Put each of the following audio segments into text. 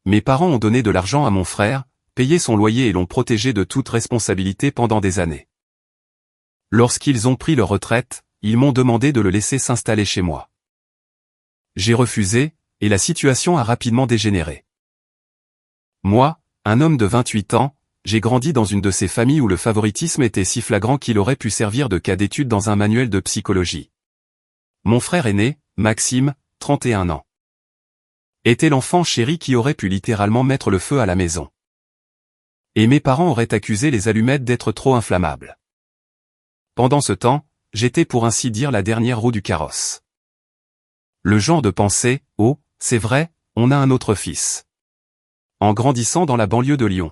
Mes parents ont donné de l'argent à mon frère, payé son loyer et l'ont protégé de toute responsabilité pendant des années. Lorsqu'ils ont pris leur retraite, ils m'ont demandé de le laisser s'installer chez moi. J'ai refusé, et la situation a rapidement dégénéré. Moi, un homme de 28 ans, j'ai grandi dans une de ces familles où le favoritisme était si flagrant qu'il aurait pu servir de cas d'étude dans un manuel de psychologie. Mon frère aîné, Maxime, 31 ans, était l'enfant chéri qui aurait pu littéralement mettre le feu à la maison. Et mes parents auraient accusé les allumettes d'être trop inflammables. Pendant ce temps, j'étais pour ainsi dire la dernière roue du carrosse. Le genre de pensée, oh, c'est vrai, on a un autre fils. En grandissant dans la banlieue de Lyon,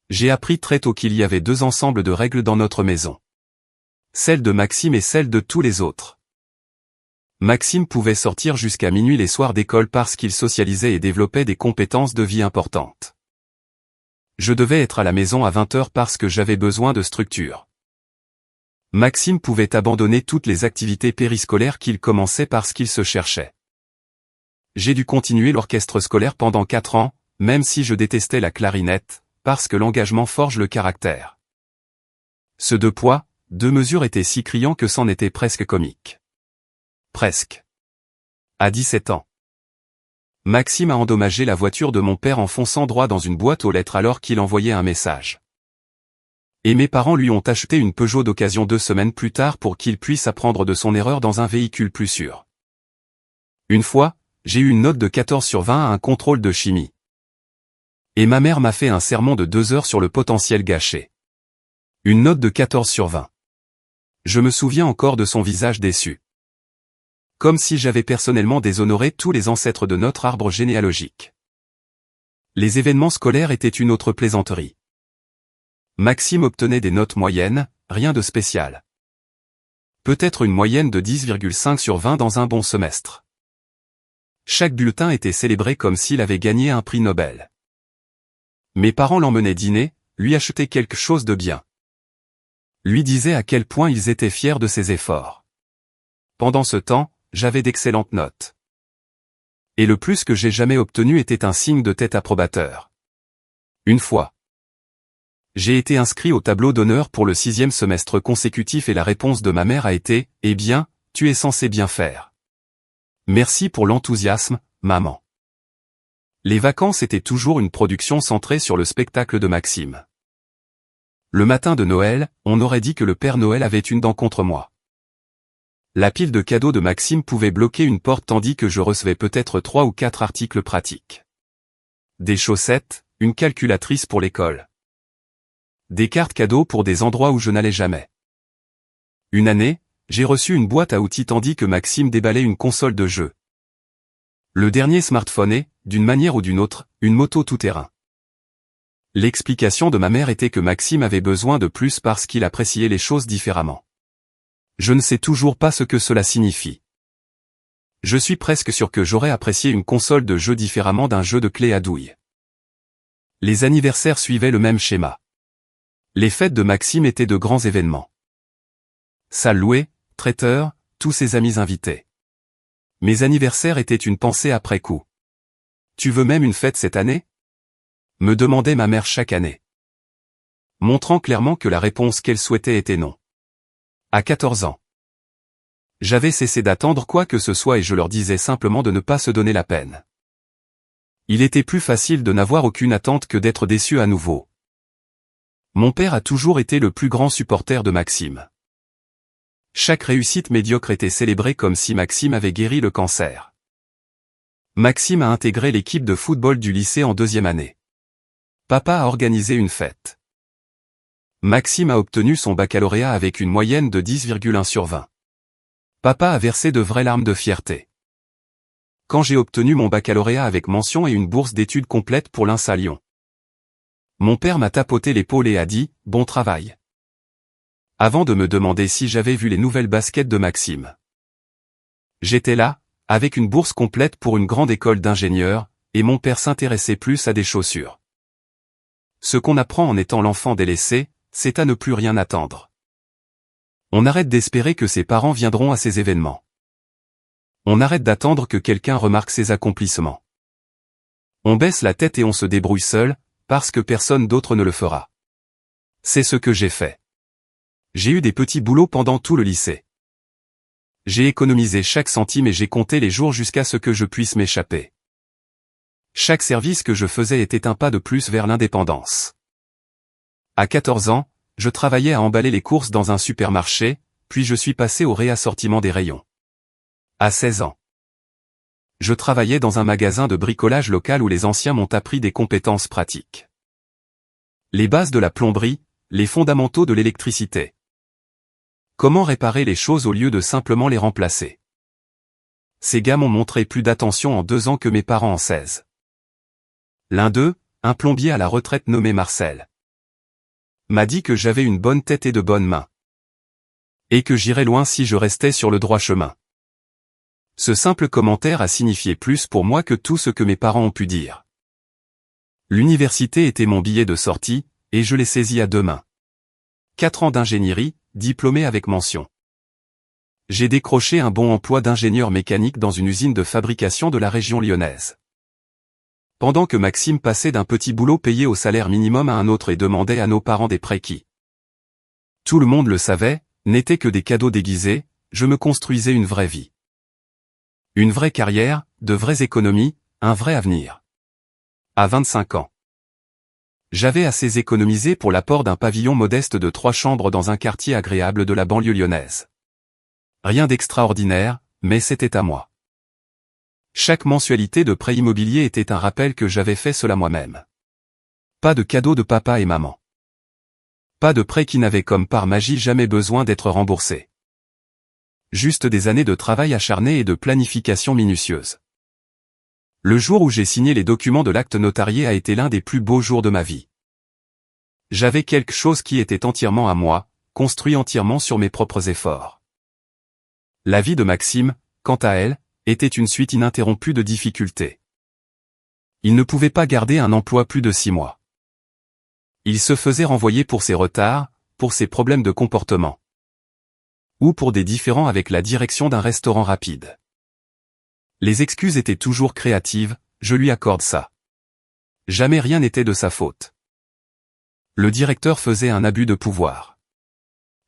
j'ai appris très tôt qu'il y avait deux ensembles de règles dans notre maison. Celle de Maxime et celle de tous les autres. Maxime pouvait sortir jusqu'à minuit les soirs d'école parce qu'il socialisait et développait des compétences de vie importantes. Je devais être à la maison à 20h parce que j'avais besoin de structure. Maxime pouvait abandonner toutes les activités périscolaires qu'il commençait parce qu'il se cherchait. J'ai dû continuer l'orchestre scolaire pendant 4 ans, même si je détestais la clarinette, parce que l'engagement forge le caractère. Ce deux poids, deux mesures était si criant que c'en était presque comique. Presque. À 17 ans. Maxime a endommagé la voiture de mon père en fonçant droit dans une boîte aux lettres alors qu'il envoyait un message. Et mes parents lui ont acheté une Peugeot d'occasion 2 semaines plus tard pour qu'il puisse apprendre de son erreur dans un véhicule plus sûr. Une fois, j'ai eu une note de 14/20 à un contrôle de chimie. Et ma mère m'a fait un sermon de 2 heures sur le potentiel gâché. Une note de 14/20. Je me souviens encore de son visage déçu. Comme si j'avais personnellement déshonoré tous les ancêtres de notre arbre généalogique. Les événements scolaires étaient une autre plaisanterie. Maxime obtenait des notes moyennes, rien de spécial. Peut-être une moyenne de 10,5/20 dans un bon semestre. Chaque bulletin était célébré comme s'il avait gagné un prix Nobel. Mes parents l'emmenaient dîner, lui achetaient quelque chose de bien. Lui disaient à quel point ils étaient fiers de ses efforts. Pendant ce temps, j'avais d'excellentes notes. Et le plus que j'ai jamais obtenu était un signe de tête approbateur. Une fois. J'ai été inscrit au tableau d'honneur pour le 6e semestre consécutif et la réponse de ma mère a été « Eh bien, tu es censé bien faire. Merci pour l'enthousiasme, maman. » Les vacances étaient toujours une production centrée sur le spectacle de Maxime. Le matin de Noël, on aurait dit que le Père Noël avait une dent contre moi. La pile de cadeaux de Maxime pouvait bloquer une porte tandis que je recevais peut-être 3 ou 4 articles pratiques. Des chaussettes, une calculatrice pour l'école. Des cartes cadeaux pour des endroits où je n'allais jamais. Une année, j'ai reçu une boîte à outils tandis que Maxime déballait une console de jeu. Le dernier smartphone est, d'une manière ou d'une autre, une moto tout-terrain. L'explication de ma mère était que Maxime avait besoin de plus parce qu'il appréciait les choses différemment. Je ne sais toujours pas ce que cela signifie. Je suis presque sûr que j'aurais apprécié une console de jeu différemment d'un jeu de clé à douille. Les anniversaires suivaient le même schéma. Les fêtes de Maxime étaient de grands événements. Salle louée, traiteur, tous ses amis invités. Mes anniversaires étaient une pensée après coup. Tu veux même une fête cette année ? Me demandait ma mère chaque année. Montrant clairement que la réponse qu'elle souhaitait était non. À 14 ans. J'avais cessé d'attendre quoi que ce soit et je leur disais simplement de ne pas se donner la peine. Il était plus facile de n'avoir aucune attente que d'être déçu à nouveau. Mon père a toujours été le plus grand supporter de Maxime. Chaque réussite médiocre était célébrée comme si Maxime avait guéri le cancer. Maxime a intégré l'équipe de football du lycée en 2e année. Papa a organisé une fête. Maxime a obtenu son baccalauréat avec une moyenne de 10,1/20. Papa a versé de vraies larmes de fierté. Quand j'ai obtenu mon baccalauréat avec mention et une bourse d'études complète pour l'INSA Lyon. Mon père m'a tapoté l'épaule et a dit « Bon travail ». Avant de me demander si j'avais vu les nouvelles baskets de Maxime. J'étais là, avec une bourse complète pour une grande école d'ingénieurs, et mon père s'intéressait plus à des chaussures. Ce qu'on apprend en étant l'enfant délaissé, c'est à ne plus rien attendre. On arrête d'espérer que ses parents viendront à ces événements. On arrête d'attendre que quelqu'un remarque ses accomplissements. On baisse la tête et on se débrouille seul, parce que personne d'autre ne le fera. C'est ce que j'ai fait. J'ai eu des petits boulots pendant tout le lycée. J'ai économisé chaque centime et j'ai compté les jours jusqu'à ce que je puisse m'échapper. Chaque service que je faisais était un pas de plus vers l'indépendance. À 14 ans, je travaillais à emballer les courses dans un supermarché, puis je suis passé au réassortiment des rayons. À 16 ans, je travaillais dans un magasin de bricolage local où les anciens m'ont appris des compétences pratiques. Les bases de la plomberie, les fondamentaux de l'électricité. Comment réparer les choses au lieu de simplement les remplacer. Ces gars m'ont montré plus d'attention en 2 ans que mes parents en 16. L'un d'eux, un plombier à la retraite nommé Marcel, m'a dit que j'avais une bonne tête et de bonnes mains. Et que j'irais loin si je restais sur le droit chemin. Ce simple commentaire a signifié plus pour moi que tout ce que mes parents ont pu dire. L'université était mon billet de sortie, et je l'ai saisi à 2 mains. 4 ans d'ingénierie, diplômé avec mention. J'ai décroché un bon emploi d'ingénieur mécanique dans une usine de fabrication de la région lyonnaise. Pendant que Maxime passait d'un petit boulot payé au salaire minimum à un autre et demandait à nos parents des prêts qui, tout le monde le savait, n'étaient que des cadeaux déguisés, je me construisais une vraie vie. Une vraie carrière, de vraies économies, un vrai avenir. À 25 ans. J'avais assez économisé pour l'apport d'un pavillon modeste de 3 chambres dans un quartier agréable de la banlieue lyonnaise. Rien d'extraordinaire, mais c'était à moi. Chaque mensualité de prêt immobilier était un rappel que j'avais fait cela moi-même. Pas de cadeau de papa et maman. Pas de prêt qui n'avait comme par magie jamais besoin d'être remboursé. Juste des années de travail acharné et de planification minutieuse. Le jour où j'ai signé les documents de l'acte notarié a été l'un des plus beaux jours de ma vie. J'avais quelque chose qui était entièrement à moi, construit entièrement sur mes propres efforts. La vie de Maxime, quant à elle, était une suite ininterrompue de difficultés. Il ne pouvait pas garder un emploi plus de 6 mois. Il se faisait renvoyer pour ses retards, pour ses problèmes de comportement. Ou pour des différends avec la direction d'un restaurant rapide. Les excuses étaient toujours créatives, je lui accorde ça. Jamais rien n'était de sa faute. Le directeur faisait un abus de pouvoir.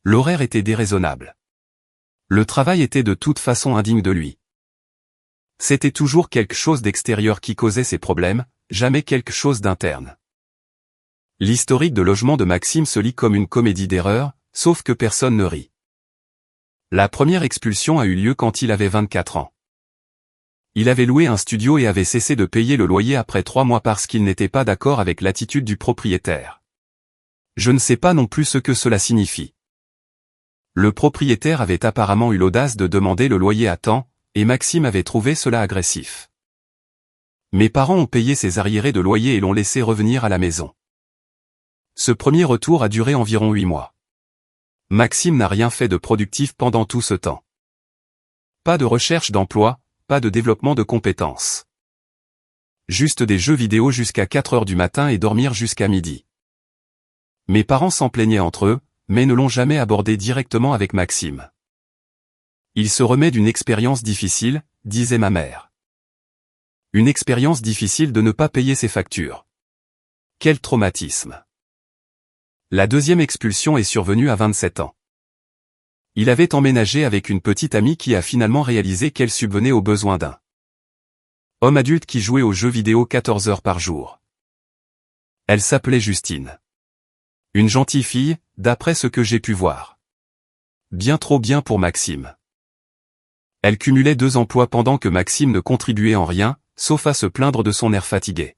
L'horaire était déraisonnable. Le travail était de toute façon indigne de lui. C'était toujours quelque chose d'extérieur qui causait ces problèmes, jamais quelque chose d'interne. L'historique de logement de Maxime se lit comme une comédie d'erreurs, sauf que personne ne rit. La première expulsion a eu lieu quand il avait 24 ans. Il avait loué un studio et avait cessé de payer le loyer après 3 mois parce qu'il n'était pas d'accord avec l'attitude du propriétaire. Je ne sais pas non plus ce que cela signifie. Le propriétaire avait apparemment eu l'audace de demander le loyer à temps, et Maxime avait trouvé cela agressif. Mes parents ont payé ses arriérés de loyer et l'ont laissé revenir à la maison. Ce premier retour a duré environ 8 mois. Maxime n'a rien fait de productif pendant tout ce temps. Pas de recherche d'emploi, pas de développement de compétences. Juste des jeux vidéo jusqu'à 4 heures du matin et dormir jusqu'à midi. Mes parents s'en plaignaient entre eux, mais ne l'ont jamais abordé directement avec Maxime. Il se remet d'une expérience difficile, disait ma mère. Une expérience difficile de ne pas payer ses factures. Quel traumatisme. La deuxième expulsion est survenue à 27 ans. Il avait emménagé avec une petite amie qui a finalement réalisé qu'elle subvenait aux besoins d'un homme adulte qui jouait aux jeux vidéo 14 heures par jour. Elle s'appelait Justine. Une gentille fille, d'après ce que j'ai pu voir. Bien trop bien pour Maxime. Elle cumulait 2 emplois pendant que Maxime ne contribuait en rien, sauf à se plaindre de son air fatigué.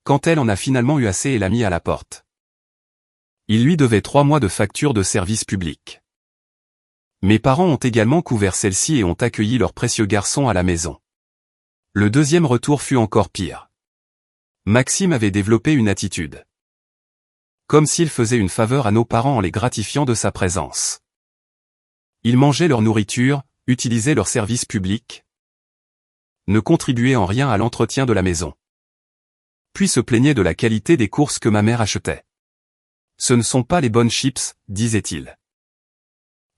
Quand elle en a finalement eu assez, elle l'a mis à la porte. Il lui devait 3 mois de facture de service public. Mes parents ont également couvert celle-ci et ont accueilli leur précieux garçon à la maison. Le deuxième retour fut encore pire. Maxime avait développé une attitude. Comme s'il faisait une faveur à nos parents en les gratifiant de sa présence. Il mangeait leur nourriture, utilisait leurs services publics, ne contribuait en rien à l'entretien de la maison. Puis se plaignait de la qualité des courses que ma mère achetait. Ce ne sont pas les bonnes chips, disait-il.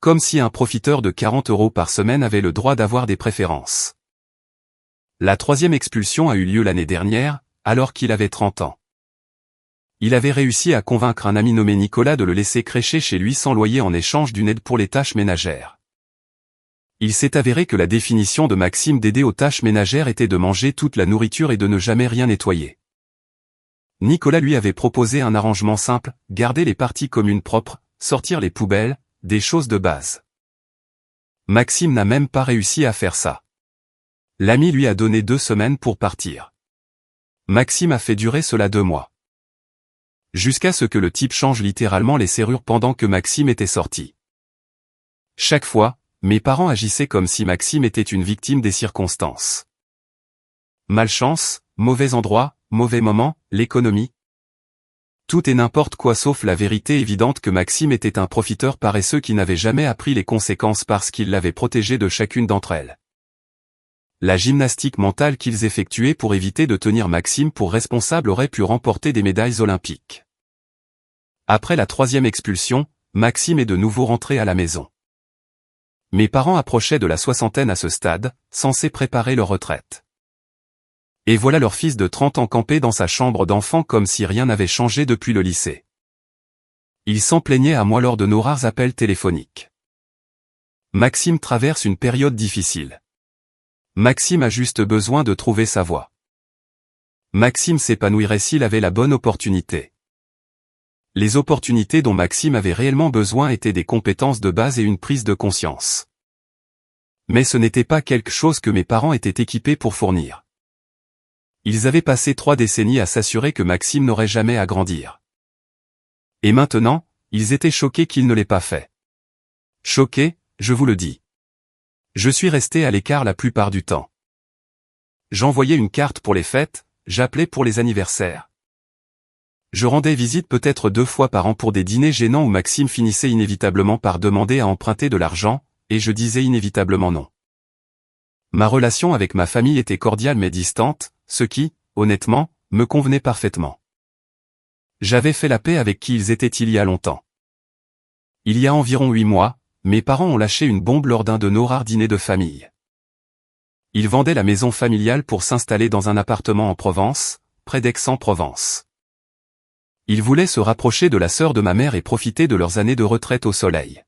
Comme si un profiteur de 40 € par semaine avait le droit d'avoir des préférences. La troisième expulsion a eu lieu l'année dernière, alors qu'il avait 30 ans. Il avait réussi à convaincre un ami nommé Nicolas de le laisser crècher chez lui sans loyer en échange d'une aide pour les tâches ménagères. Il s'est avéré que la définition de Maxime d'aider aux tâches ménagères était de manger toute la nourriture et de ne jamais rien nettoyer. Nicolas lui avait proposé un arrangement simple, garder les parties communes propres, sortir les poubelles, des choses de base. Maxime n'a même pas réussi à faire ça. L'ami lui a donné 2 semaines pour partir. Maxime a fait durer cela 2 mois. Jusqu'à ce que le type change littéralement les serrures pendant que Maxime était sorti. Chaque fois, mes parents agissaient comme si Maxime était une victime des circonstances. Malchance, mauvais endroit, mauvais moment, l'économie. Tout et n'importe quoi sauf la vérité évidente que Maxime était un profiteur paresseux qui n'avait jamais appris les conséquences parce qu'il l'avait protégé de chacune d'entre elles. La gymnastique mentale qu'ils effectuaient pour éviter de tenir Maxime pour responsable aurait pu remporter des médailles olympiques. Après la 3e expulsion, Maxime est de nouveau rentré à la maison. Mes parents approchaient de la soixantaine à ce stade, censés préparer leur retraite. Et voilà leur fils de 30 ans campé dans sa chambre d'enfant comme si rien n'avait changé depuis le lycée. Il s'en plaignait à moi lors de nos rares appels téléphoniques. Maxime traverse une période difficile. Maxime a juste besoin de trouver sa voie. Maxime s'épanouirait s'il avait la bonne opportunité. Les opportunités dont Maxime avait réellement besoin étaient des compétences de base et une prise de conscience. Mais ce n'était pas quelque chose que mes parents étaient équipés pour fournir. Ils avaient passé 3 décennies à s'assurer que Maxime n'aurait jamais à grandir. Et maintenant, ils étaient choqués qu'il ne l'ait pas fait. Choqués, je vous le dis. Je suis resté à l'écart la plupart du temps. J'envoyais une carte pour les fêtes, j'appelais pour les anniversaires. Je rendais visite peut-être 2 fois par an pour des dîners gênants où Maxime finissait inévitablement par demander à emprunter de l'argent, et je disais inévitablement non. Ma relation avec ma famille était cordiale mais distante, ce qui, honnêtement, me convenait parfaitement. J'avais fait la paix avec qui ils étaient il y a longtemps. Il y a environ 8 mois, mes parents ont lâché une bombe lors d'un de nos rares dîners de famille. Ils vendaient la maison familiale pour s'installer dans un appartement en Provence, près d'Aix-en-Provence. Ils voulaient se rapprocher de la sœur de ma mère et profiter de leurs années de retraite au soleil.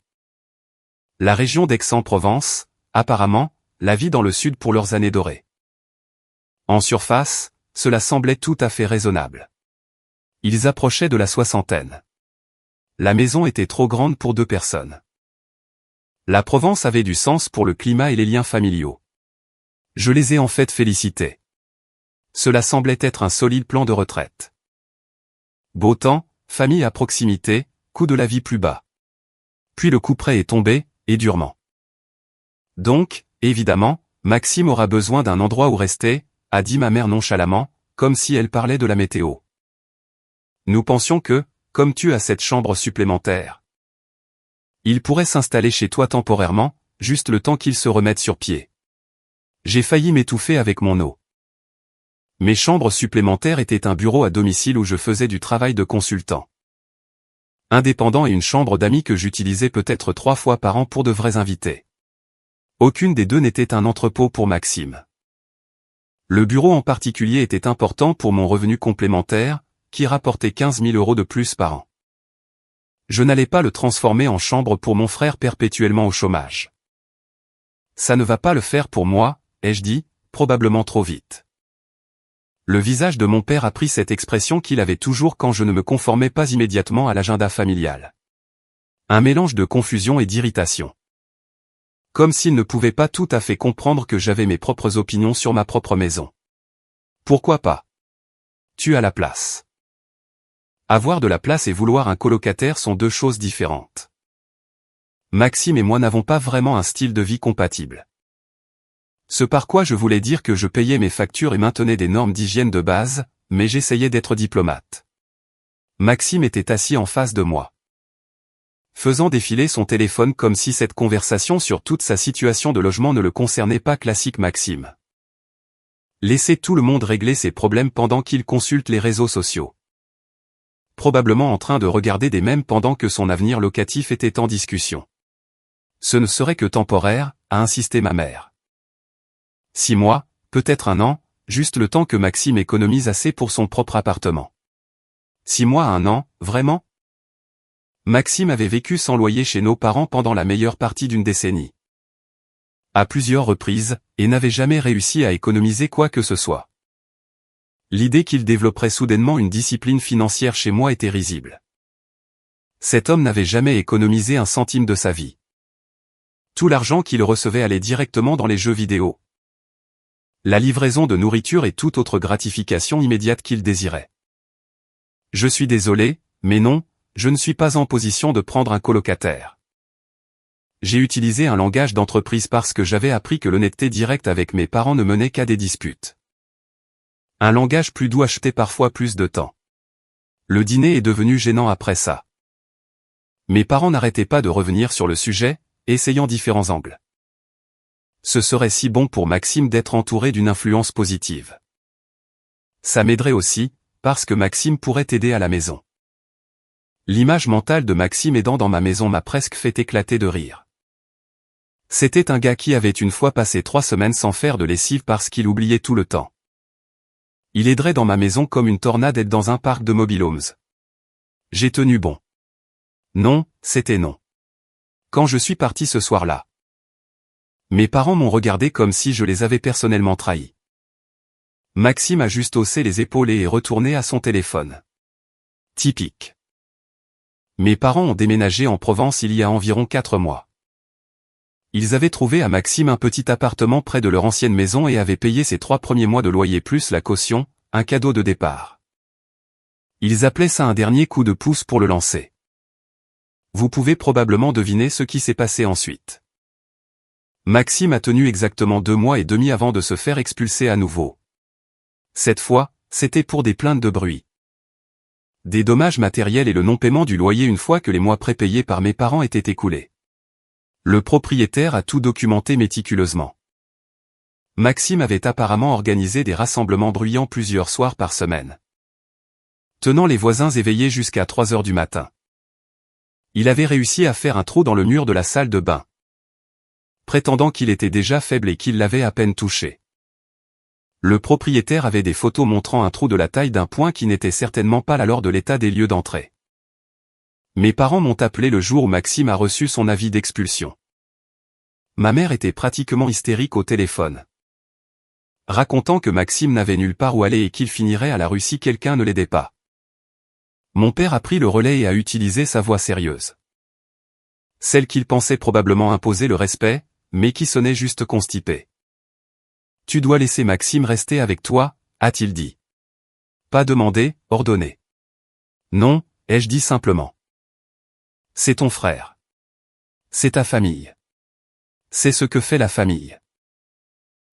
La région d'Aix-en-Provence, apparemment, la vie dans le sud pour leurs années dorées. En surface, cela semblait tout à fait raisonnable. Ils approchaient de la soixantaine. La maison était trop grande pour 2 personnes. La Provence avait du sens pour le climat et les liens familiaux. Je les ai en fait félicités. Cela semblait être un solide plan de retraite. Beau temps, famille à proximité, coût de la vie plus bas. Puis le couperet est tombé, et durement. Donc, évidemment, Maxime aura besoin d'un endroit où rester, a dit ma mère nonchalamment, comme si elle parlait de la météo. Nous pensions que, comme tu as cette chambre supplémentaire, il pourrait s'installer chez toi temporairement, juste le temps qu'il se remette sur pied. J'ai failli m'étouffer avec mon eau. Mes chambres supplémentaires étaient un bureau à domicile où je faisais du travail de consultant indépendant et une chambre d'amis que j'utilisais peut-être 3 fois par an pour de vrais invités. Aucune des 2 n'était un entrepôt pour Maxime. Le bureau en particulier était important pour mon revenu complémentaire, qui rapportait 15 000 € de plus par an. Je n'allais pas le transformer en chambre pour mon frère perpétuellement au chômage. Ça ne va pas le faire pour moi, ai-je dit, probablement trop vite. Le visage de mon père a pris cette expression qu'il avait toujours quand je ne me conformais pas immédiatement à l'agenda familial. Un mélange de confusion et d'irritation. Comme s'il ne pouvait pas tout à fait comprendre que j'avais mes propres opinions sur ma propre maison. Pourquoi pas? Tu as la place. Avoir de la place et vouloir un colocataire sont 2 choses différentes. Maxime et moi n'avons pas vraiment un style de vie compatible. Ce par quoi je voulais dire que je payais mes factures et maintenais des normes d'hygiène de base, mais j'essayais d'être diplomate. Maxime était assis en face de moi, faisant défiler son téléphone comme si cette conversation sur toute sa situation de logement ne le concernait pas. Classique Maxime. Laisser tout le monde régler ses problèmes pendant qu'il consulte les réseaux sociaux. Probablement en train de regarder des mèmes pendant que son avenir locatif était en discussion. Ce ne serait que temporaire, a insisté ma mère. 6 mois, peut-être 1 an, juste le temps que Maxime économise assez pour son propre appartement. 6 mois à 1 an, vraiment? Maxime avait vécu sans loyer chez nos parents pendant la meilleure partie d'une décennie. À plusieurs reprises, et n'avait jamais réussi à économiser quoi que ce soit. L'idée qu'il développerait soudainement une discipline financière chez moi était risible. Cet homme n'avait jamais économisé un centime de sa vie. Tout l'argent qu'il recevait allait directement dans les jeux vidéo. La livraison de nourriture et toute autre gratification immédiate qu'il désirait. Je suis désolé, mais non, je ne suis pas en position de prendre un colocataire. J'ai utilisé un langage d'entreprise parce que j'avais appris que l'honnêteté directe avec mes parents ne menait qu'à des disputes. Un langage plus doux achetait parfois plus de temps. Le dîner est devenu gênant après ça. Mes parents n'arrêtaient pas de revenir sur le sujet, essayant différents angles. Ce serait si bon pour Maxime d'être entouré d'une influence positive. Ça m'aiderait aussi, parce que Maxime pourrait t'aider à la maison. L'image mentale de Maxime aidant dans ma maison m'a presque fait éclater de rire. C'était un gars qui avait une fois passé 3 semaines sans faire de lessive parce qu'il oubliait tout le temps. Il aiderait dans ma maison comme une tornade aide dans un parc de mobil-homes. J'ai tenu bon. Non, c'était non. Quand je suis parti ce soir-là, mes parents m'ont regardé comme si je les avais personnellement trahis. Maxime a juste haussé les épaules et est retourné à son téléphone. Typique. Mes parents ont déménagé en Provence il y a environ 4 mois. Ils avaient trouvé à Maxime un petit appartement près de leur ancienne maison et avaient payé ses 3 premiers mois de loyer plus la caution, un cadeau de départ. Ils appelaient ça un dernier coup de pouce pour le lancer. Vous pouvez probablement deviner ce qui s'est passé ensuite. Maxime a tenu exactement 2 mois et demi avant de se faire expulser à nouveau. Cette fois, c'était pour des plaintes de bruit. Des dommages matériels et le non-paiement du loyer une fois que les mois prépayés par mes parents étaient écoulés. Le propriétaire a tout documenté méticuleusement. Maxime avait apparemment organisé des rassemblements bruyants plusieurs soirs par semaine, tenant les voisins éveillés jusqu'à 3 heures du matin. Il avait réussi à faire un trou dans le mur de la salle de bain, prétendant qu'il était déjà faible et qu'il l'avait à peine touché. Le propriétaire avait des photos montrant un trou de la taille d'un poing qui n'était certainement pas là lors de l'état des lieux d'entrée. Mes parents m'ont appelé le jour où Maxime a reçu son avis d'expulsion. Ma mère était pratiquement hystérique au téléphone, racontant que Maxime n'avait nulle part où aller et qu'il finirait à la rue si quelqu'un ne l'aidait pas. Mon père a pris le relais et a utilisé sa voix sérieuse. Celle qu'il pensait probablement imposer le respect, mais qui sonnait juste constipée. Tu dois laisser Maxime rester avec toi, a-t-il dit. Pas demandé, ordonné. Non, ai-je dit simplement. C'est ton frère. C'est ta famille. C'est ce que fait la famille.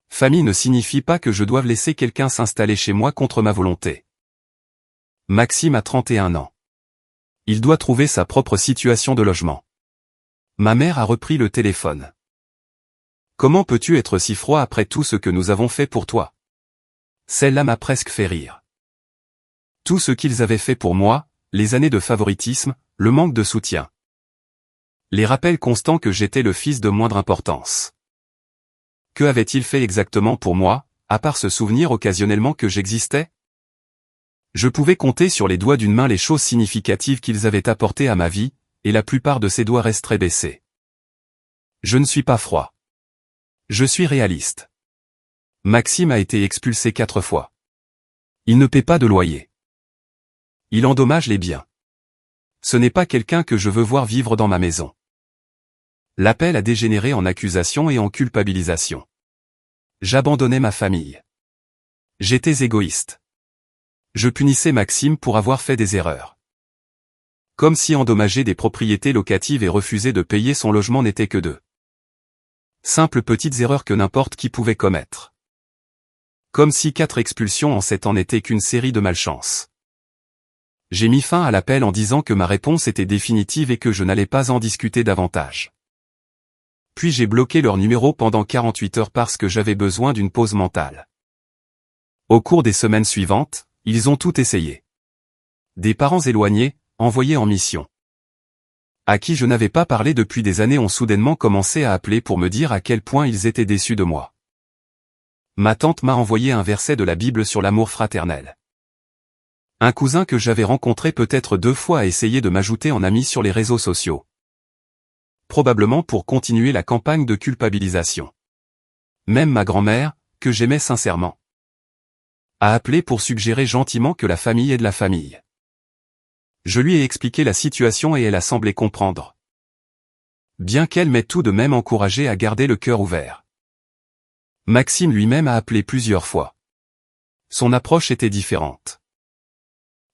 Famille ne signifie pas que je doive laisser quelqu'un s'installer chez moi contre ma volonté. Maxime a 31 ans. Il doit trouver sa propre situation de logement. Ma mère a repris le téléphone. Comment peux-tu être si froid après tout ce que nous avons fait pour toi? Celle-là m'a presque fait rire. Tout ce qu'ils avaient fait pour moi, les années de favoritisme, le manque de soutien. Les rappels constants que j'étais le fils de moindre importance. Que avait-il fait exactement pour moi, à part se souvenir occasionnellement que j'existais? Je pouvais compter sur les doigts d'une main les choses significatives qu'ils avaient apportées à ma vie, et la plupart de ces doigts resteraient baissés. Je ne suis pas froid. Je suis réaliste. Maxime a été expulsé 4 fois. Il ne paie pas de loyer. Il endommage les biens. Ce n'est pas quelqu'un que je veux voir vivre dans ma maison. L'appel a dégénéré en accusation et en culpabilisation. J'abandonnais ma famille. J'étais égoïste. Je punissais Maxime pour avoir fait des erreurs. Comme si endommager des propriétés locatives et refuser de payer son logement n'était que de simples petites erreurs que n'importe qui pouvait commettre. Comme si 4 expulsions en 7 ans n'étaient qu'une série de malchances. J'ai mis fin à l'appel en disant que ma réponse était définitive et que je n'allais pas en discuter davantage. Puis j'ai bloqué leur numéro pendant 48 heures parce que j'avais besoin d'une pause mentale. Au cours des semaines suivantes, ils ont tout essayé. Des parents éloignés, envoyés en mission, à qui je n'avais pas parlé depuis des années ont soudainement commencé à appeler pour me dire à quel point ils étaient déçus de moi. Ma tante m'a envoyé un verset de la Bible sur l'amour fraternel. Un cousin que j'avais rencontré peut-être 2 fois a essayé de m'ajouter en ami sur les réseaux sociaux. Probablement pour continuer la campagne de culpabilisation. Même ma grand-mère, que j'aimais sincèrement, a appelé pour suggérer gentiment que la famille est de la famille. Je lui ai expliqué la situation et elle a semblé comprendre. Bien qu'elle m'ait tout de même encouragé à garder le cœur ouvert. Maxime lui-même a appelé plusieurs fois. Son approche était différente.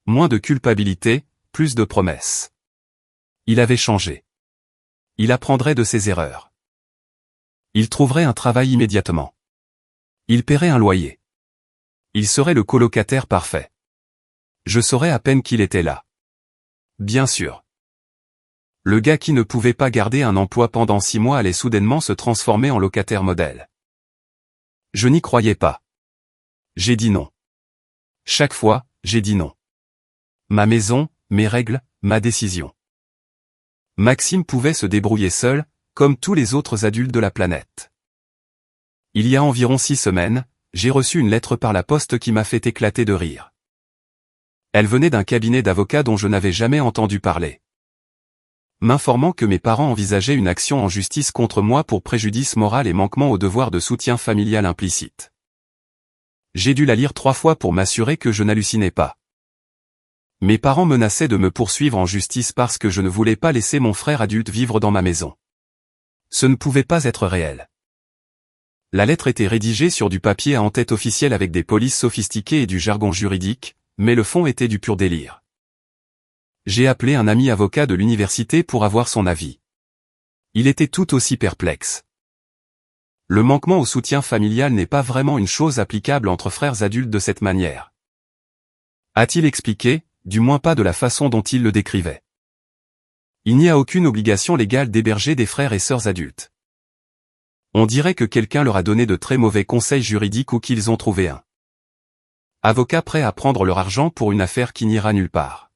Moins de culpabilité, plus de promesses. Il avait changé. Il apprendrait de ses erreurs. Il trouverait un travail immédiatement. Il paierait un loyer. Il serait le colocataire parfait. Je saurais à peine qu'il était là. Bien sûr. Le gars qui ne pouvait pas garder un emploi pendant 6 mois allait soudainement se transformer en locataire modèle. Je n'y croyais pas. J'ai dit non. Chaque fois, j'ai dit non. Ma maison, mes règles, ma décision. Maxime pouvait se débrouiller seul, comme tous les autres adultes de la planète. Il y a environ 6 semaines, j'ai reçu une lettre par la poste qui m'a fait éclater de rire. Elle venait d'un cabinet d'avocats dont je n'avais jamais entendu parler. M'informant que mes parents envisageaient une action en justice contre moi pour préjudice moral et manquement au devoir de soutien familial implicite. J'ai dû la lire 3 fois pour m'assurer que je n'hallucinais pas. Mes parents menaçaient de me poursuivre en justice parce que je ne voulais pas laisser mon frère adulte vivre dans ma maison. Ce ne pouvait pas être réel. La lettre était rédigée sur du papier à en-tête officielle avec des polices sophistiquées et du jargon juridique, mais le fond était du pur délire. J'ai appelé un ami avocat de l'université pour avoir son avis. Il était tout aussi perplexe. Le manquement au soutien familial n'est pas vraiment une chose applicable entre frères adultes de cette manière. A-t-il expliqué, du moins pas de la façon dont il le décrivait. Il n'y a aucune obligation légale d'héberger des frères et sœurs adultes. On dirait que quelqu'un leur a donné de très mauvais conseils juridiques ou qu'ils ont trouvé un avocat prêt à prendre leur argent pour une affaire qui n'ira nulle part.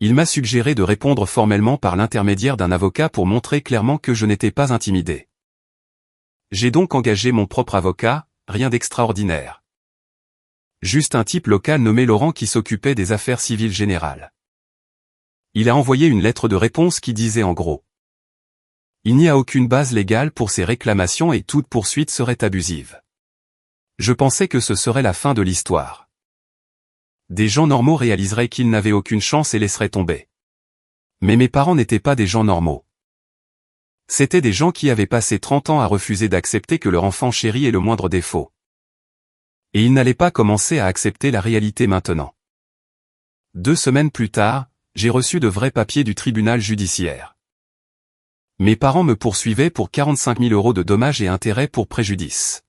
Il m'a suggéré de répondre formellement par l'intermédiaire d'un avocat pour montrer clairement que je n'étais pas intimidé. J'ai donc engagé mon propre avocat, rien d'extraordinaire. Juste un type local nommé Laurent qui s'occupait des affaires civiles générales. Il a envoyé une lettre de réponse qui disait en gros: il n'y a aucune base légale pour ces réclamations et toute poursuite serait abusive. Je pensais que ce serait la fin de l'histoire. Des gens normaux réaliseraient qu'ils n'avaient aucune chance et laisseraient tomber. Mais mes parents n'étaient pas des gens normaux. C'étaient des gens qui avaient passé 30 ans à refuser d'accepter que leur enfant chéri ait le moindre défaut. Et ils n'allaient pas commencer à accepter la réalité maintenant. 2 semaines plus tard, j'ai reçu de vrais papiers du tribunal judiciaire. Mes parents me poursuivaient pour 45 000 € de dommages et intérêts pour préjudice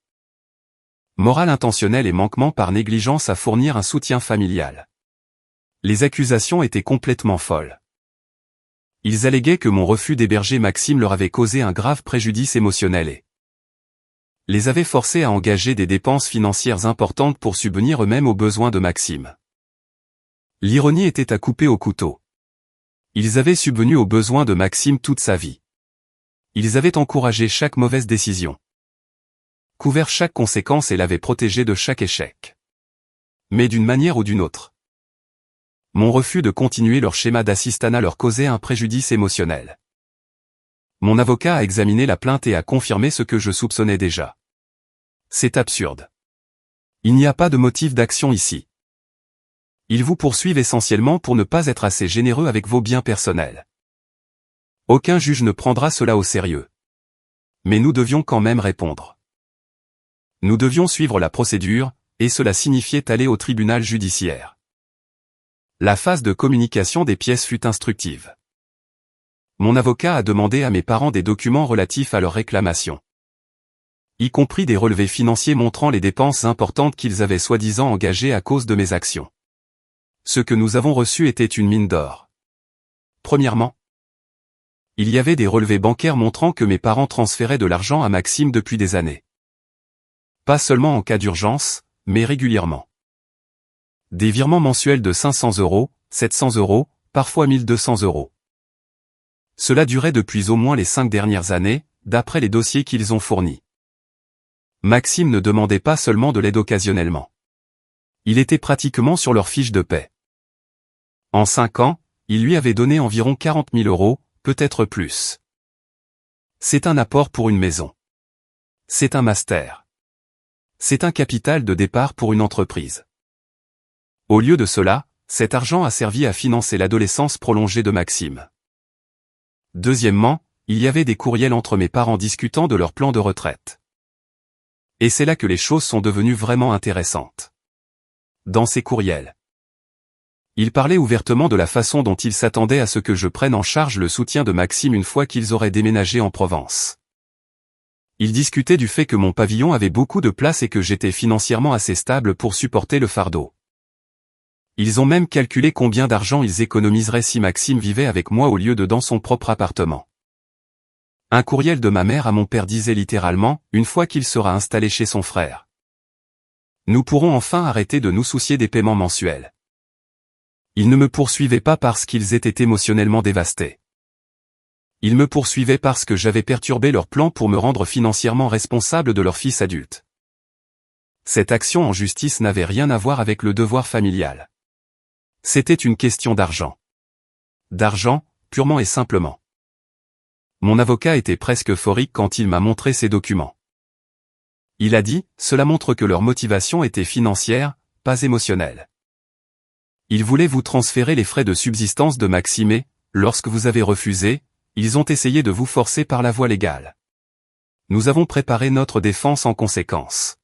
moral intentionnel et manquement par négligence à fournir un soutien familial. Les accusations étaient complètement folles. Ils alléguaient que mon refus d'héberger Maxime leur avait causé un grave préjudice émotionnel et les avait forcés à engager des dépenses financières importantes pour subvenir eux-mêmes aux besoins de Maxime. L'ironie était à couper au couteau. Ils avaient subvenu aux besoins de Maxime toute sa vie. Ils avaient encouragé chaque mauvaise décision, couvert chaque conséquence et l'avaient protégé de chaque échec. Mais d'une manière ou d'une autre, mon refus de continuer leur schéma d'assistanat leur causait un préjudice émotionnel. Mon avocat a examiné la plainte et a confirmé ce que je soupçonnais déjà. C'est absurde. Il n'y a pas de motif d'action ici. Ils vous poursuivent essentiellement pour ne pas être assez généreux avec vos biens personnels. Aucun juge ne prendra cela au sérieux. Mais nous devions quand même répondre. Nous devions suivre la procédure, et cela signifiait aller au tribunal judiciaire. La phase de communication des pièces fut instructive. Mon avocat a demandé à mes parents des documents relatifs à leur réclamation, y compris des relevés financiers montrant les dépenses importantes qu'ils avaient soi-disant engagées à cause de mes actions. Ce que nous avons reçu était une mine d'or. Premièrement, il y avait des relevés bancaires montrant que mes parents transféraient de l'argent à Maxime depuis des années. Pas seulement en cas d'urgence, mais régulièrement. Des virements mensuels de 500 €, 700 €, parfois 1200 €. Cela durait depuis au moins les 5 dernières années, d'après les dossiers qu'ils ont fournis. Maxime ne demandait pas seulement de l'aide occasionnellement. Il était pratiquement sur leur fiche de paie. En 5 ans, il lui avait donné environ 40 000 €, peut-être plus. C'est un apport pour une maison. C'est un master. C'est un capital de départ pour une entreprise. Au lieu de cela, cet argent a servi à financer l'adolescence prolongée de Maxime. Deuxièmement, il y avait des courriels entre mes parents discutant de leur plan de retraite. Et c'est là que les choses sont devenues vraiment intéressantes. Dans ces courriels, ils parlaient ouvertement de la façon dont ils s'attendaient à ce que je prenne en charge le soutien de Maxime une fois qu'ils auraient déménagé en Provence. Ils discutaient du fait que mon pavillon avait beaucoup de place et que j'étais financièrement assez stable pour supporter le fardeau. Ils ont même calculé combien d'argent ils économiseraient si Maxime vivait avec moi au lieu de dans son propre appartement. Un courriel de ma mère à mon père disait littéralement, une fois qu'il sera installé chez son frère, nous pourrons enfin arrêter de nous soucier des paiements mensuels. Ils ne me poursuivaient pas parce qu'ils étaient émotionnellement dévastés. Ils me poursuivaient parce que j'avais perturbé leur plan pour me rendre financièrement responsable de leur fils adulte. Cette action en justice n'avait rien à voir avec le devoir familial. C'était une question d'argent. D'argent, purement et simplement. Mon avocat était presque euphorique quand il m'a montré ces documents. Il a dit, cela montre que leur motivation était financière, pas émotionnelle. Ils voulaient vous transférer les frais de subsistance de Maxime et, lorsque vous avez refusé, ils ont essayé de vous forcer par la voie légale. Nous avons préparé notre défense en conséquence.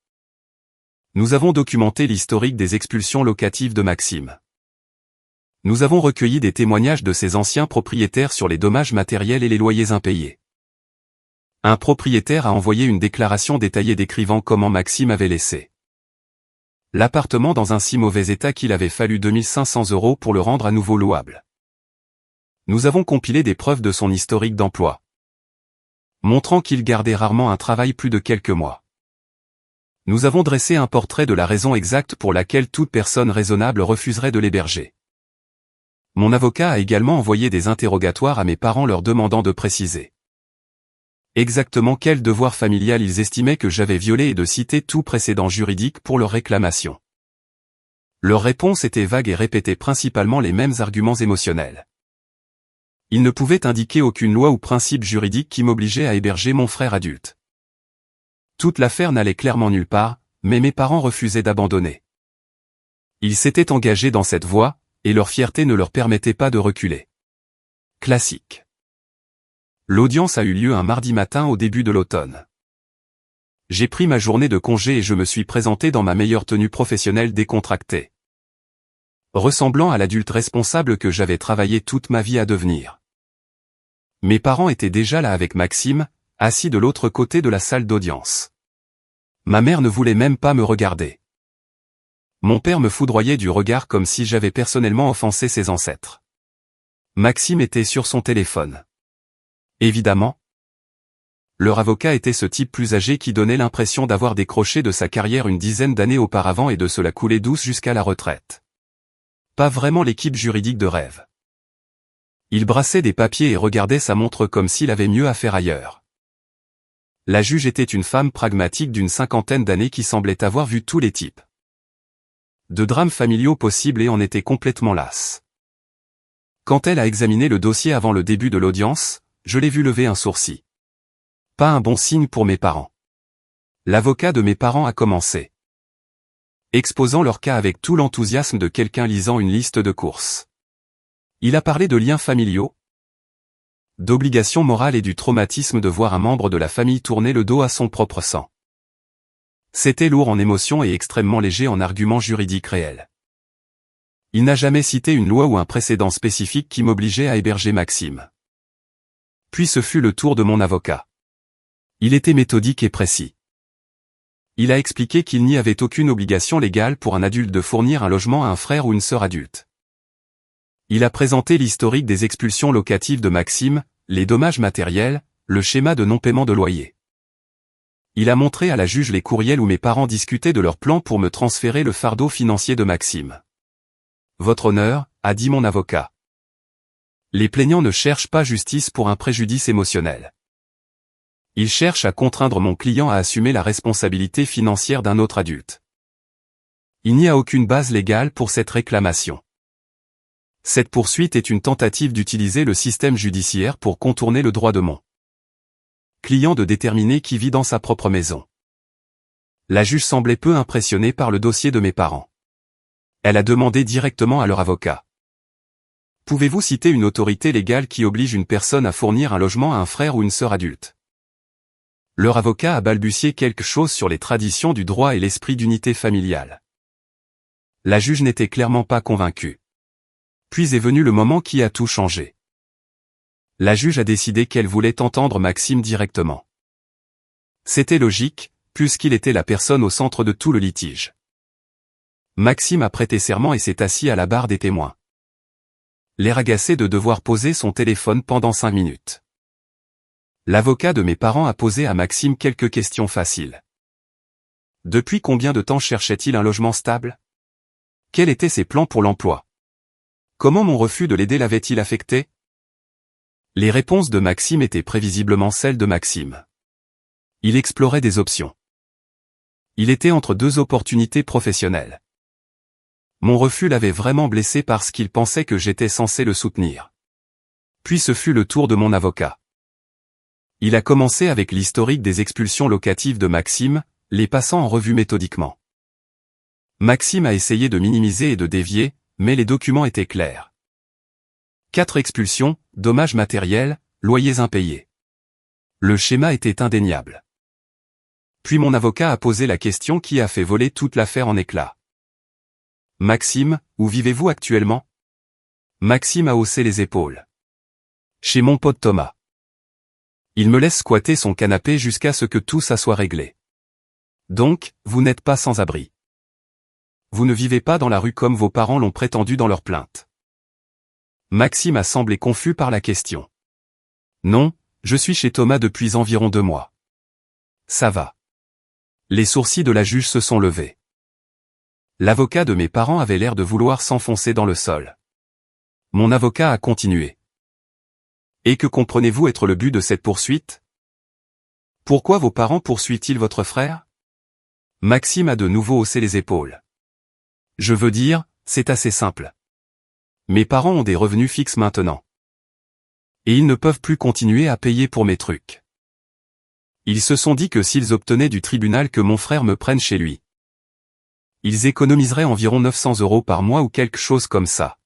Nous avons documenté l'historique des expulsions locatives de Maxime. Nous avons recueilli des témoignages de ses anciens propriétaires sur les dommages matériels et les loyers impayés. Un propriétaire a envoyé une déclaration détaillée décrivant comment Maxime avait laissé l'appartement dans un si mauvais état qu'il avait fallu 2 500 € pour le rendre à nouveau louable. Nous avons compilé des preuves de son historique d'emploi, montrant qu'il gardait rarement un travail plus de quelques mois. Nous avons dressé un portrait de la raison exacte pour laquelle toute personne raisonnable refuserait de l'héberger. Mon avocat a également envoyé des interrogatoires à mes parents leur demandant de préciser exactement quel devoir familial ils estimaient que j'avais violé et de citer tout précédent juridique pour leur réclamation. Leurs réponses étaient vagues et répétaient principalement les mêmes arguments émotionnels. Ils ne pouvaient indiquer aucune loi ou principe juridique qui m'obligeait à héberger mon frère adulte. Toute l'affaire n'allait clairement nulle part, mais mes parents refusaient d'abandonner. Ils s'étaient engagés dans cette voie, et leur fierté ne leur permettait pas de reculer. Classique. L'audience a eu lieu un mardi matin au début de l'automne. J'ai pris ma journée de congé et je me suis présenté dans ma meilleure tenue professionnelle décontractée, ressemblant à l'adulte responsable que j'avais travaillé toute ma vie à devenir. Mes parents étaient déjà là avec Maxime, assis de l'autre côté de la salle d'audience. Ma mère ne voulait même pas me regarder. Mon père me foudroyait du regard comme si j'avais personnellement offensé ses ancêtres. Maxime était sur son téléphone. Évidemment. Leur avocat était ce type plus âgé qui donnait l'impression d'avoir décroché de sa carrière une dizaine d'années auparavant et de se la couler douce jusqu'à la retraite. Pas vraiment l'équipe juridique de rêve. Il brassait des papiers et regardait sa montre comme s'il avait mieux à faire ailleurs. La juge était une femme pragmatique d'une 50aine d'années qui semblait avoir vu tous les types de drames familiaux possibles et en était complètement lasse. Quand elle a examiné le dossier avant le début de l'audience, je l'ai vu lever un sourcil. Pas un bon signe pour mes parents. L'avocat de mes parents a commencé, exposant leur cas avec tout l'enthousiasme de quelqu'un lisant une liste de courses. Il a parlé de liens familiaux, d'obligations morales et du traumatisme de voir un membre de la famille tourner le dos à son propre sang. C'était lourd en émotions et extrêmement léger en arguments juridiques réels. Il n'a jamais cité une loi ou un précédent spécifique qui m'obligeait à héberger Maxime. Puis ce fut le tour de mon avocat. Il était méthodique et précis. Il a expliqué qu'il n'y avait aucune obligation légale pour un adulte de fournir un logement à un frère ou une sœur adulte. Il a présenté l'historique des expulsions locatives de Maxime, les dommages matériels, le schéma de non-paiement de loyer. Il a montré à la juge les courriels où mes parents discutaient de leur plan pour me transférer le fardeau financier de Maxime. Votre honneur, a dit mon avocat. Les plaignants ne cherchent pas justice pour un préjudice émotionnel. Il cherche à contraindre mon client à assumer la responsabilité financière d'un autre adulte. Il n'y a aucune base légale pour cette réclamation. Cette poursuite est une tentative d'utiliser le système judiciaire pour contourner le droit de mon client de déterminer qui vit dans sa propre maison. La juge semblait peu impressionnée par le dossier de mes parents. Elle a demandé directement à leur avocat. Pouvez-vous citer une autorité légale qui oblige une personne à fournir un logement à un frère ou une sœur adulte? Leur avocat a balbutié quelque chose sur les traditions du droit et l'esprit d'unité familiale. La juge n'était clairement pas convaincue. Puis est venu le moment qui a tout changé. La juge a décidé qu'elle voulait entendre Maxime directement. C'était logique, puisqu'il était la personne au centre de tout le litige. Maxime a prêté serment et s'est assis à la barre des témoins. L'air agacé de devoir poser son téléphone pendant 5 minutes. L'avocat de mes parents a posé à Maxime quelques questions faciles. Depuis combien de temps cherchait-il un logement stable? Quels étaient ses plans pour l'emploi? Comment mon refus de l'aider l'avait-il affecté? Les réponses de Maxime étaient prévisiblement celles de Maxime. Il explorait des options. Il était entre deux opportunités professionnelles. Mon refus l'avait vraiment blessé parce qu'il pensait que j'étais censé le soutenir. Puis ce fut le tour de mon avocat. Il a commencé avec l'historique des expulsions locatives de Maxime, les passant en revue méthodiquement. Maxime a essayé de minimiser et de dévier, mais les documents étaient clairs. 4 expulsions, dommages matériels, loyers impayés. Le schéma était indéniable. Puis mon avocat a posé la question qui a fait voler toute l'affaire en éclats. Maxime, où vivez-vous actuellement? Maxime a haussé les épaules. Chez mon pote Thomas. Il me laisse squatter son canapé jusqu'à ce que tout ça soit réglé. Donc, vous n'êtes pas sans abri. Vous ne vivez pas dans la rue comme vos parents l'ont prétendu dans leur plainte. Maxime a semblé confus par la question. Non, je suis chez Thomas depuis environ 2 mois. Ça va. Les sourcils de la juge se sont levés. L'avocat de mes parents avait l'air de vouloir s'enfoncer dans le sol. Mon avocat a continué. Et que comprenez-vous être le but de cette poursuite? Pourquoi vos parents poursuivent-ils votre frère? Maxime a de nouveau haussé les épaules. Je veux dire, c'est assez simple. Mes parents ont des revenus fixes maintenant. Et ils ne peuvent plus continuer à payer pour mes trucs. Ils se sont dit que s'ils obtenaient du tribunal que mon frère me prenne chez lui, ils économiseraient environ 900 € par mois ou quelque chose comme ça.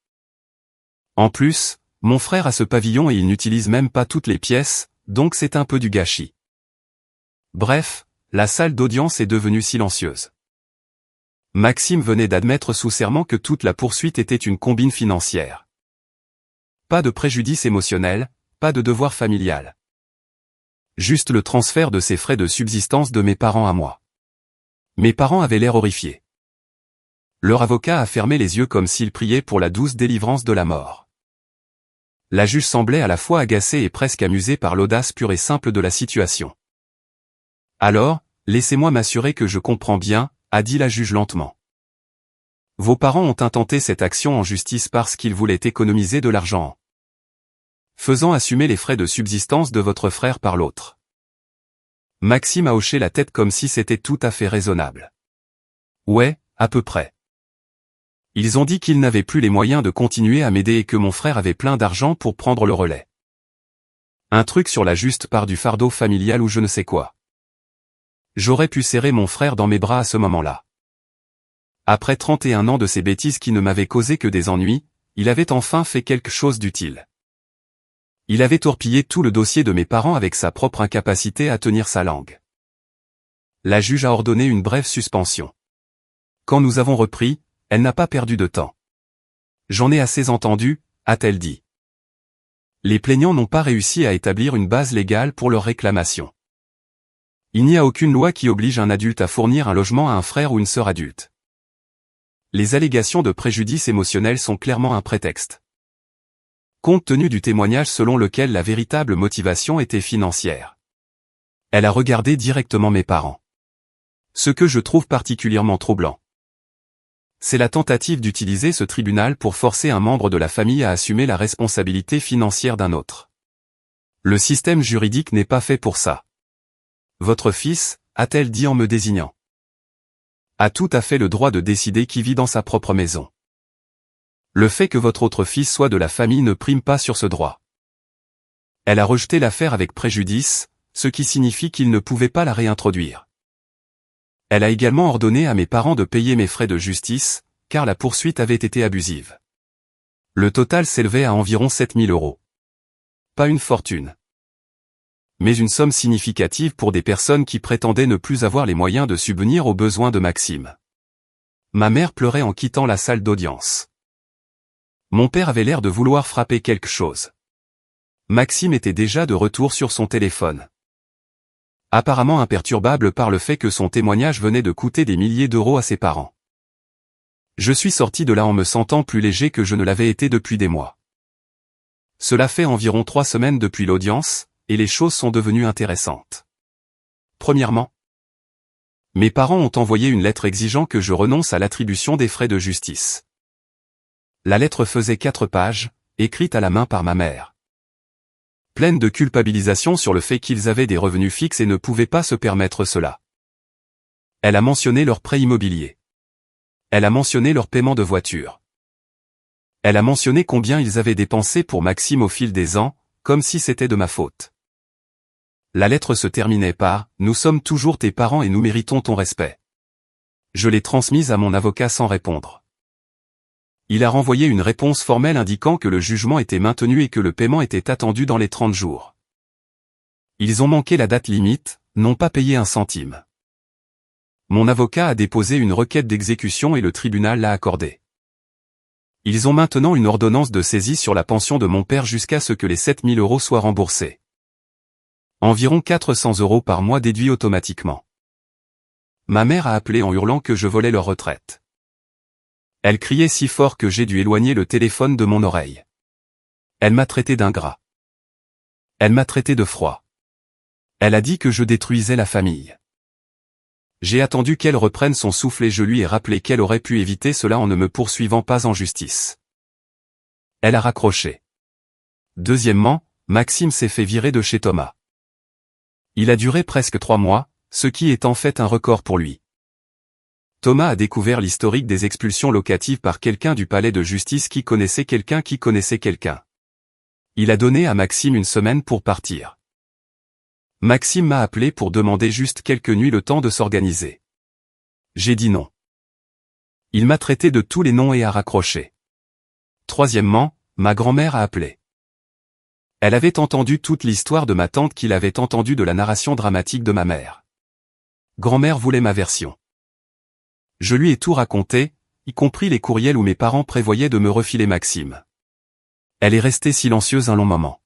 En plus, mon frère a ce pavillon et il n'utilise même pas toutes les pièces, donc c'est un peu du gâchis. Bref, la salle d'audience est devenue silencieuse. Maxime venait d'admettre sous serment que toute la poursuite était une combine financière. Pas de préjudice émotionnel, pas de devoir familial. Juste le transfert de ces frais de subsistance de mes parents à moi. Mes parents avaient l'air horrifiés. Leur avocat a fermé les yeux comme s'il priait pour la douce délivrance de la mort. La juge semblait à la fois agacée et presque amusée par l'audace pure et simple de la situation. Alors, laissez-moi m'assurer que je comprends bien, a dit la juge lentement. Vos parents ont intenté cette action en justice parce qu'ils voulaient économiser de l'argent en faisant assumer les frais de subsistance de votre frère par l'autre. Maxime a hoché la tête comme si c'était tout à fait raisonnable. Ouais, à peu près. Ils ont dit qu'ils n'avaient plus les moyens de continuer à m'aider et que mon frère avait plein d'argent pour prendre le relais. Un truc sur la juste part du fardeau familial ou je ne sais quoi. J'aurais pu serrer mon frère dans mes bras à ce moment-là. Après 31 ans de ces bêtises qui ne m'avaient causé que des ennuis, il avait enfin fait quelque chose d'utile. Il avait torpillé tout le dossier de mes parents avec sa propre incapacité à tenir sa langue. La juge a ordonné une brève suspension. Quand nous avons repris, elle n'a pas perdu de temps. J'en ai assez entendu, a-t-elle dit. Les plaignants n'ont pas réussi à établir une base légale pour leur réclamation. Il n'y a aucune loi qui oblige un adulte à fournir un logement à un frère ou une sœur adulte. Les allégations de préjudice émotionnel sont clairement un prétexte. Compte tenu du témoignage selon lequel la véritable motivation était financière. Elle a regardé directement mes parents. Ce que je trouve particulièrement troublant. C'est la tentative d'utiliser ce tribunal pour forcer un membre de la famille à assumer la responsabilité financière d'un autre. Le système juridique n'est pas fait pour ça. Votre fils, a-t-elle dit en me désignant, a tout à fait le droit de décider qui vit dans sa propre maison. Le fait que votre autre fils soit de la famille ne prime pas sur ce droit. Elle a rejeté l'affaire avec préjudice, ce qui signifie qu'il ne pouvait pas la réintroduire. Elle a également ordonné à mes parents de payer mes frais de justice, car la poursuite avait été abusive. Le total s'élevait à environ 7 000 €. Pas une fortune, mais une somme significative pour des personnes qui prétendaient ne plus avoir les moyens de subvenir aux besoins de Maxime. Ma mère pleurait en quittant la salle d'audience. Mon père avait l'air de vouloir frapper quelque chose. Maxime était déjà de retour sur son téléphone. Apparemment imperturbable par le fait que son témoignage venait de coûter des milliers d'euros à ses parents. Je suis sorti de là en me sentant plus léger que je ne l'avais été depuis des mois. Cela fait environ 3 semaines depuis l'audience, et les choses sont devenues intéressantes. Premièrement, mes parents ont envoyé une lettre exigeant que je renonce à l'attribution des frais de justice. La lettre faisait 4 pages, écrite à la main par ma mère. Pleine de culpabilisation sur le fait qu'ils avaient des revenus fixes et ne pouvaient pas se permettre cela. Elle a mentionné leur prêt immobilier. Elle a mentionné leur paiement de voiture. Elle a mentionné combien ils avaient dépensé pour Maxime au fil des ans, comme si c'était de ma faute. La lettre se terminait par « Nous sommes toujours tes parents et nous méritons ton respect ». Je l'ai transmise à mon avocat sans répondre. Il a renvoyé une réponse formelle indiquant que le jugement était maintenu et que le paiement était attendu dans les 30 jours. Ils ont manqué la date limite, n'ont pas payé un centime. Mon avocat a déposé une requête d'exécution et le tribunal l'a accordée. Ils ont maintenant une ordonnance de saisie sur la pension de mon père jusqu'à ce que les 7 000 € soient remboursés. Environ 400 € par mois déduits automatiquement. Ma mère a appelé en hurlant que je volais leur retraite. Elle criait si fort que j'ai dû éloigner le téléphone de mon oreille. Elle m'a traité d'ingrat. Elle m'a traité de froid. Elle a dit que je détruisais la famille. J'ai attendu qu'elle reprenne son souffle et je lui ai rappelé qu'elle aurait pu éviter cela en ne me poursuivant pas en justice. Elle a raccroché. Deuxièmement, Maxime s'est fait virer de chez Thomas. Il a duré presque 3 mois, ce qui est en fait un record pour lui. Thomas a découvert l'historique des expulsions locatives par quelqu'un du palais de justice qui connaissait quelqu'un qui connaissait quelqu'un. Il a donné à Maxime une semaine pour partir. Maxime m'a appelé pour demander juste quelques nuits le temps de s'organiser. J'ai dit non. Il m'a traité de tous les noms et a raccroché. Troisièmement, ma grand-mère a appelé. Elle avait entendu toute l'histoire de ma tante qu'il avait entendue de la narration dramatique de ma mère. Grand-mère voulait ma version. Je lui ai tout raconté, y compris les courriels où mes parents prévoyaient de me refiler Maxime. Elle est restée silencieuse un long moment.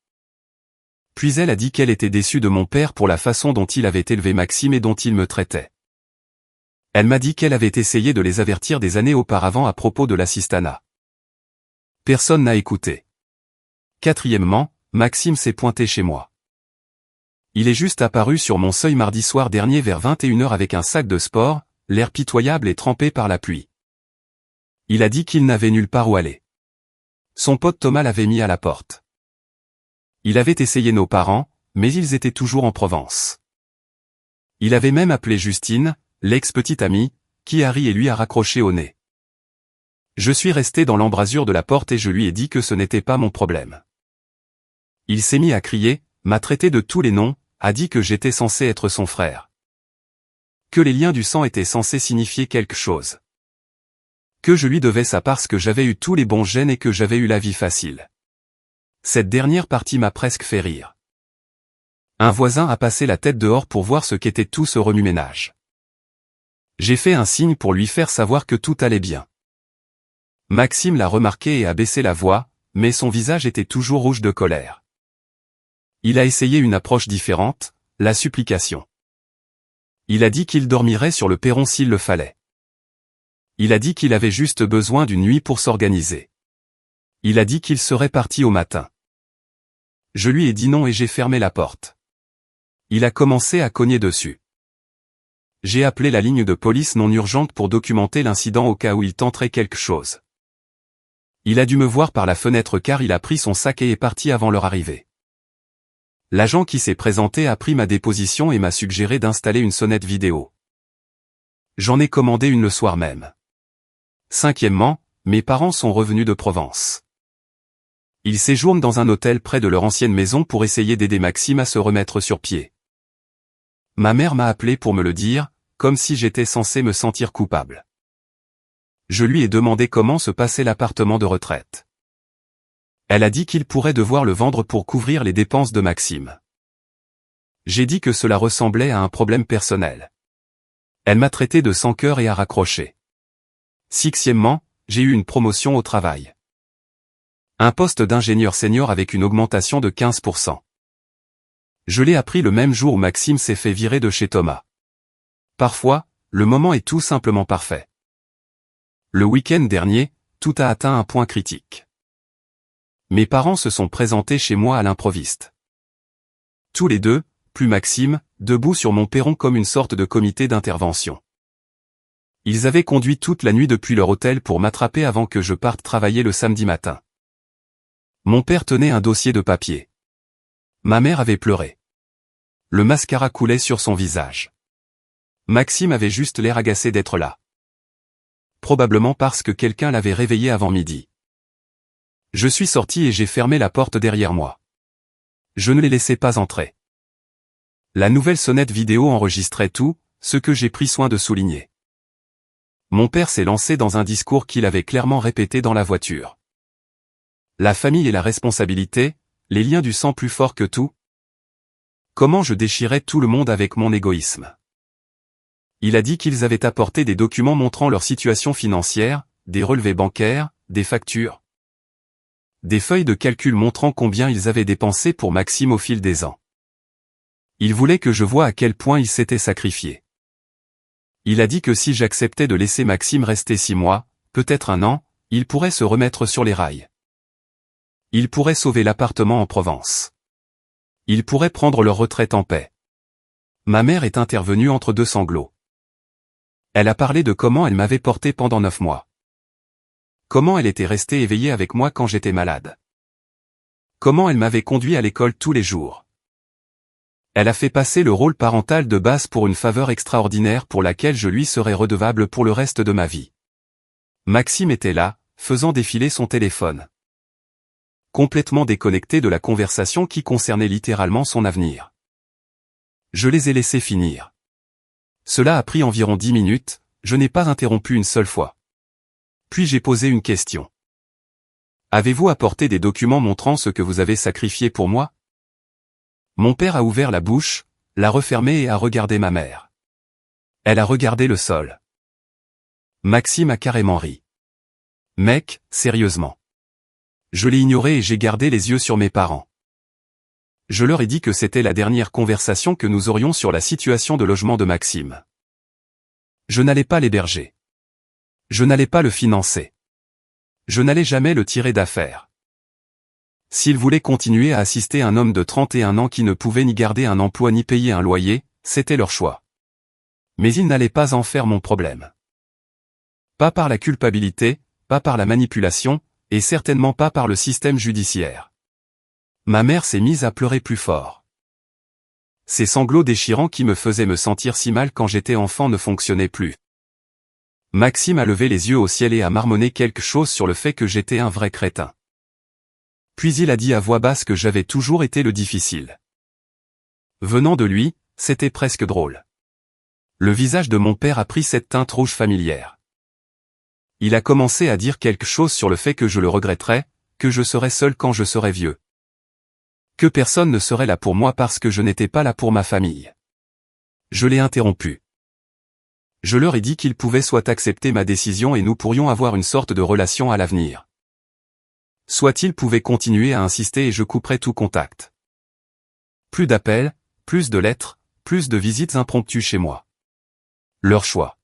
Puis elle a dit qu'elle était déçue de mon père pour la façon dont il avait élevé Maxime et dont il me traitait. Elle m'a dit qu'elle avait essayé de les avertir des années auparavant à propos de l'assistanat. Personne n'a écouté. Quatrièmement, Maxime s'est pointé chez moi. Il est juste apparu sur mon seuil mardi soir dernier vers 21 h avec un sac de sport, l'air pitoyable et trempé par la pluie. Il a dit qu'il n'avait nulle part où aller. Son pote Thomas l'avait mis à la porte. Il avait essayé nos parents, mais ils étaient toujours en Provence. Il avait même appelé Justine, l'ex-petite amie, qui a ri et lui a raccroché au nez. Je suis resté dans l'embrasure de la porte et je lui ai dit que ce n'était pas mon problème. Il s'est mis à crier, m'a traité de tous les noms, a dit que j'étais censé être son frère. Que les liens du sang étaient censés signifier quelque chose. Que je lui devais ça parce que j'avais eu tous les bons gènes et que j'avais eu la vie facile. Cette dernière partie m'a presque fait rire. Un voisin a passé la tête dehors pour voir ce qu'était tout ce remue-ménage. J'ai fait un signe pour lui faire savoir que tout allait bien. Maxime l'a remarqué et a baissé la voix, mais son visage était toujours rouge de colère. Il a essayé une approche différente, la supplication. Il a dit qu'il dormirait sur le perron s'il le fallait. Il a dit qu'il avait juste besoin d'une nuit pour s'organiser. Il a dit qu'il serait parti au matin. Je lui ai dit non et j'ai fermé la porte. Il a commencé à cogner dessus. J'ai appelé la ligne de police non urgente pour documenter l'incident au cas où il tenterait quelque chose. Il a dû me voir par la fenêtre car il a pris son sac et est parti avant leur arrivée. L'agent qui s'est présenté a pris ma déposition et m'a suggéré d'installer une sonnette vidéo. J'en ai commandé une le soir même. Cinquièmement, mes parents sont revenus de Provence. Ils séjournent dans un hôtel près de leur ancienne maison pour essayer d'aider Maxime à se remettre sur pied. Ma mère m'a appelé pour me le dire, comme si j'étais censé me sentir coupable. Je lui ai demandé comment se passait l'appartement de retraite. Elle a dit qu'il pourrait devoir le vendre pour couvrir les dépenses de Maxime. J'ai dit que cela ressemblait à un problème personnel. Elle m'a traité de sans cœur et a raccroché. Sixièmement, j'ai eu une promotion au travail. Un poste d'ingénieur senior avec une augmentation de 15%. Je l'ai appris le même jour où Maxime s'est fait virer de chez Thomas. Parfois, le moment est tout simplement parfait. Le week-end dernier, tout a atteint un point critique. Mes parents se sont présentés chez moi à l'improviste. Tous les deux, plus Maxime, debout sur mon perron comme une sorte de comité d'intervention. Ils avaient conduit toute la nuit depuis leur hôtel pour m'attraper avant que je parte travailler le samedi matin. Mon père tenait un dossier de papier. Ma mère avait pleuré. Le mascara coulait sur son visage. Maxime avait juste l'air agacé d'être là. Probablement parce que quelqu'un l'avait réveillé avant midi. Je suis sorti et j'ai fermé la porte derrière moi. Je ne les laissais pas entrer. La nouvelle sonnette vidéo enregistrait tout, ce que j'ai pris soin de souligner. Mon père s'est lancé dans un discours qu'il avait clairement répété dans la voiture. La famille et la responsabilité, les liens du sang plus forts que tout. Comment je déchirais tout le monde avec mon égoïsme. Il a dit qu'ils avaient apporté des documents montrant leur situation financière, des relevés bancaires, des factures. Des feuilles de calcul montrant combien ils avaient dépensé pour Maxime au fil des ans. Il voulait que je voie à quel point il s'était sacrifié. Il a dit que si j'acceptais de laisser Maxime rester 6 mois, peut-être 1 an, il pourrait se remettre sur les rails. Il pourrait sauver l'appartement en Provence. Il pourrait prendre leur retraite en paix. Ma mère est intervenue entre deux sanglots. Elle a parlé de comment elle m'avait porté pendant 9 mois. Comment elle était restée éveillée avec moi quand j'étais malade. Comment elle m'avait conduit à l'école tous les jours. Elle a fait passer le rôle parental de base pour une faveur extraordinaire pour laquelle je lui serais redevable pour le reste de ma vie. Maxime était là, faisant défiler son téléphone. Complètement déconnecté de la conversation qui concernait littéralement son avenir. Je les ai laissés finir. Cela a pris environ 10 minutes, je n'ai pas interrompu une seule fois. Puis j'ai posé une question. Avez-vous apporté des documents montrant ce que vous avez sacrifié pour moi? Mon père a ouvert la bouche, l'a refermée et a regardé ma mère. Elle a regardé le sol. Maxime a carrément ri. Mec, sérieusement. Je l'ai ignoré et j'ai gardé les yeux sur mes parents. Je leur ai dit que c'était la dernière conversation que nous aurions sur la situation de logement de Maxime. Je n'allais pas l'héberger. Je n'allais pas le financer. Je n'allais jamais le tirer d'affaire. S'il voulait continuer à assister un homme de 31 ans qui ne pouvait ni garder un emploi ni payer un loyer, c'était leur choix. Mais il n'allait pas en faire mon problème. Pas par la culpabilité, pas par la manipulation, et certainement pas par le système judiciaire. Ma mère s'est mise à pleurer plus fort. Ces sanglots déchirants qui me faisaient me sentir si mal quand j'étais enfant ne fonctionnaient plus. Maxime a levé les yeux au ciel et a marmonné quelque chose sur le fait que j'étais un vrai crétin. Puis il a dit à voix basse que j'avais toujours été le difficile. Venant de lui, c'était presque drôle. Le visage de mon père a pris cette teinte rouge familière. Il a commencé à dire quelque chose sur le fait que je le regretterais, que je serais seul quand je serais vieux. Que personne ne serait là pour moi parce que je n'étais pas là pour ma famille. Je l'ai interrompu. Je leur ai dit qu'ils pouvaient soit accepter ma décision et nous pourrions avoir une sorte de relation à l'avenir. Soit ils pouvaient continuer à insister et je couperais tout contact. Plus d'appels, plus de lettres, plus de visites impromptues chez moi. Leur choix.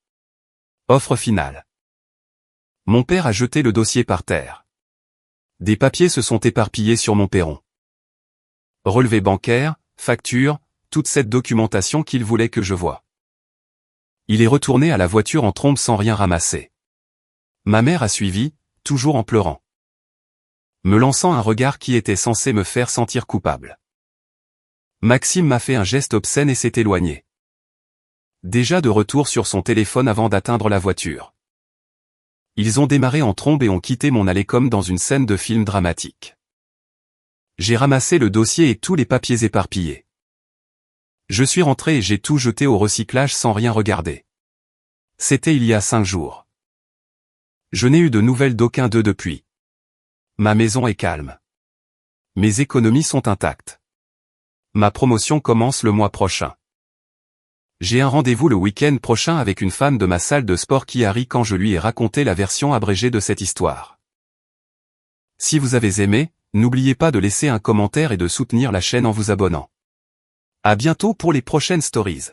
Offre finale. Mon père a jeté le dossier par terre. Des papiers se sont éparpillés sur mon perron. Relevés bancaires, factures, toute cette documentation qu'il voulait que je voie. Il est retourné à la voiture en trombe sans rien ramasser. Ma mère a suivi, toujours en pleurant. Me lançant un regard qui était censé me faire sentir coupable. Maxime m'a fait un geste obscène et s'est éloigné. Déjà de retour sur son téléphone avant d'atteindre la voiture. Ils ont démarré en trombe et ont quitté mon allée comme dans une scène de film dramatique. J'ai ramassé le dossier et tous les papiers éparpillés. Je suis rentré et j'ai tout jeté au recyclage sans rien regarder. C'était il y a 5 jours. Je n'ai eu de nouvelles d'aucun d'eux depuis. Ma maison est calme. Mes économies sont intactes. Ma promotion commence le mois prochain. J'ai un rendez-vous le week-end prochain avec une femme de ma salle de sport qui a ri quand je lui ai raconté la version abrégée de cette histoire. Si vous avez aimé, n'oubliez pas de laisser un commentaire et de soutenir la chaîne en vous abonnant. À bientôt pour les prochaines stories.